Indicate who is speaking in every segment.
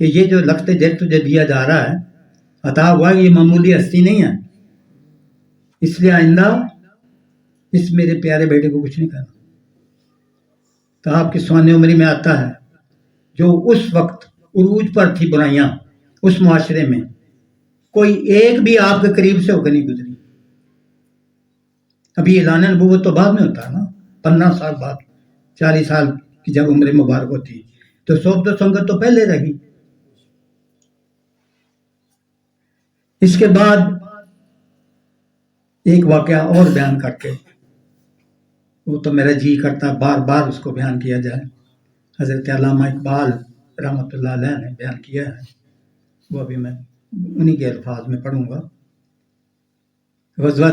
Speaker 1: کہ یہ جو لخت جر تجھے دیا جا رہا ہے، عطا ہوا ہے، یہ معمولی ہستی نہیں ہے، اس لیے آئندہ اس میرے پیارے بیٹے کو کچھ نہیں کرنا۔ تو آپ کی سوانح عمری میں آتا ہے جو اس وقت عروج پر تھی برائیاں اس معاشرے میں، کوئی ایک بھی آپ کے قریب سے ہو کے نہیں گزری۔ ابھی اعلان نبوت تو بعد میں ہوتا ہے نا، 15 سال بعد، 40 سال کی جب عمر مبارک ہوتی، تو صحبت و سنگت تو پہلے رہی۔ اس کے بعد ایک واقعہ اور بیان کر کے، وہ تو میرا جی کرتا بار بار اس کو بیان کیا جائے، حضرت علامہ اقبال رحمۃ اللہ علیہ نے بیان کیا ہے، وہ ابھی میں انہی کے الفاظ میں پڑھوں گا۔ غزوہ،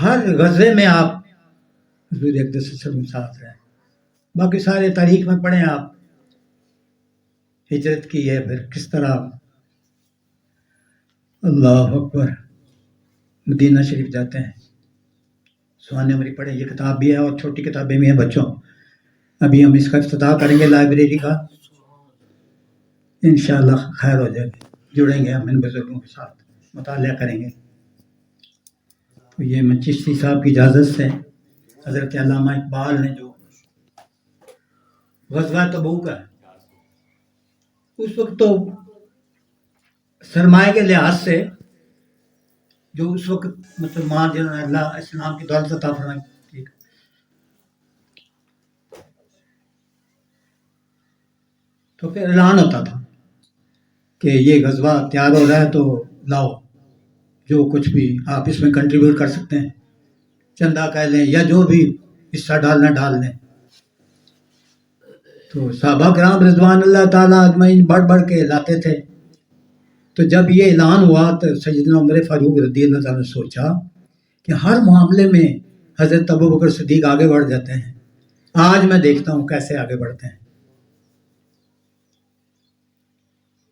Speaker 1: ہر غزوے میں آپ حضور اقدس صلی اللہ علیہ وسلم ساتھ رہے، باقی سارے تاریخ میں پڑھیں آپ، ہجرت کی ہے، پھر کس طرح اللہ اکبر مدینہ شریف جاتے ہیں، سوانح عمری پڑھیں، یہ کتاب بھی ہے اور چھوٹی کتابیں بھی ہیں بچوں۔ ابھی ہم اس کا افتتاح کریں گے لائبریری کا، انشاءاللہ خیر ہو جائے گی، جڑیں گے ہم ان بزرگوں کے ساتھ، مطالعہ کریں گے۔ تو یہ میں چشتی صاحب کی اجازت سے حضرت علامہ اقبال نے جو غزوہ تبوک ہے، اس وقت تو سرمایہ کے لحاظ سے جو اس وقت مسلمان جنہوں نے اللہ اسلام کی دولت عطا فرمائی تھی، تو پھر اعلان ہوتا تھا کہ یہ غزوہ تیار ہو رہا ہے، تو لاؤ جو کچھ بھی آپ اس میں کنٹریبیوٹ کر سکتے ہیں، چندہ کہہ لیں یا جو بھی حصہ ڈالنا ڈال لیں۔ تو صحابہ کرام رضوان اللہ تعالیٰ اجمعین بڑھ بڑھ کے لاتے تھے۔ تو جب یہ اعلان ہوا تو سیدنا عمر فاروق رضی اللہ تعالیٰ نے سوچا کہ ہر معاملے میں حضرت ابوبکر صدیق آگے بڑھ جاتے ہیں، آج میں دیکھتا ہوں کیسے آگے بڑھتے ہیں۔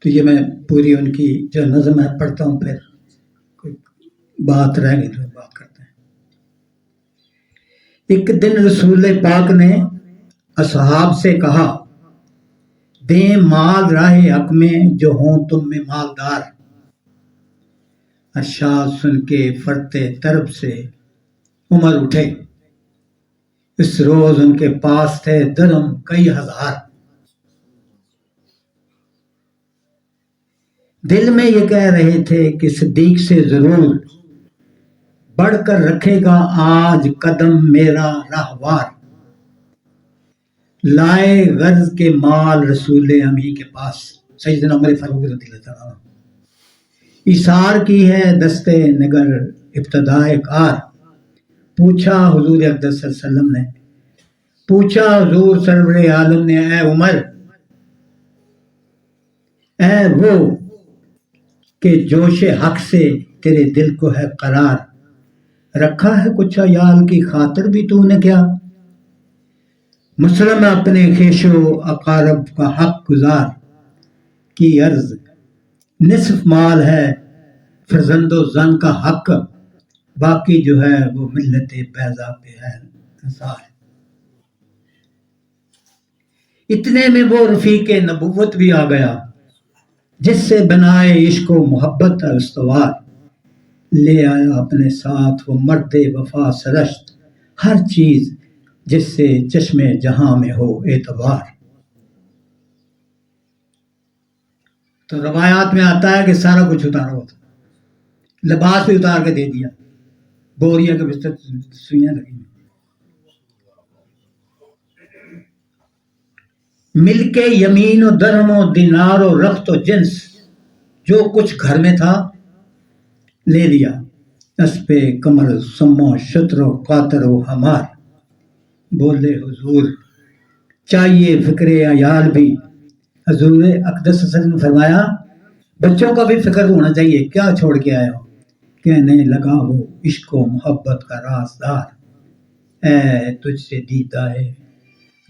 Speaker 1: تو یہ میں پوری ان کی جو نظم ہے پڑھتا ہوں، پھر کوئی بات رہ گئی تو بات کرتے ہیں۔ ایک دن رسول پاک نے اصحاب سے کہا، دیں مال راہ حق میں جو ہوں تم میں مالدار۔ ارشاد سن کے فرتے طرب سے عمر اٹھے، اس روز ان کے پاس تھے درہم کئی ہزار۔ دل میں یہ کہہ رہے تھے کہ صدیق سے ضرور بڑھ کر رکھے گا آج قدم میرا راہوار۔ لائے غرض کے مال رسول امی کے پاس، سیدنا عمر فاروق رضی اللہ تعالیٰ عنہ۔ ایثار کی ہے دستے نگر ابتدائے کار۔ پوچھا حضور اقدس صلی اللہ علیہ وسلم نے، پوچھا حضور سرور عالم نے، اے عمر، اے وہ کہ جوش حق سے تیرے دل کو ہے قرار، رکھا ہے کچھ عیال کی خاطر بھی تو نے کیا؟ مسلم اپنے خیش و اقارب کا حق گزار کی عرض، نصف مال ہے فرزند و زن کا حق، باقی جو ہے وہ ملت بیضا پہ ہے نثار۔ اتنے میں وہ رفیق نبوت بھی آ گیا، جس سے بنائے عشق و محبت استوار۔ لے آیا اپنے ساتھ وہ مرد وفا سرشت، ہر چیز جس سے چشم جہاں میں ہو اعتبار۔ تو روایات میں آتا ہے کہ سارا کچھ اتارا ہوتا، لباس بھی اتار کے دے دیا، بوریا کے بستر سوئیاں لگی، مل کے یمین و درہم و دینار و رخت و جنس، جو کچھ گھر میں تھا لے لیا، اسپے کمر سمو شتر و قاطر و ہمار۔ بولے حضور چاہیے فکر عیال بھی، حضور اقدس صلی اللہ علیہ وسلم نے فرمایا بچوں کا بھی فکر ہونا چاہیے، کیا چھوڑ کے آئے ہو؟ کہنے لگا وہ عشق و محبت کا رازدار، اے تجھ سے دیدہ ہے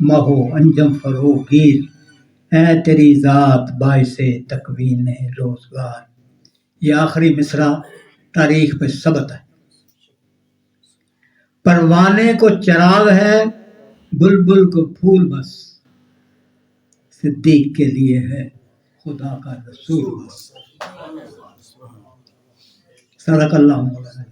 Speaker 1: مہو انجم فرو گیر، اے تیری ذات باعث تکوین روزگار۔ یہ آخری مصرع تاریخ پہ ثبت ہے۔ پروانے کو چراغ ہے بلبل کو پھول، بس صدیق کے لیے ہے خدا کا رسول ہوا۔ صدق اللہ مولانا۔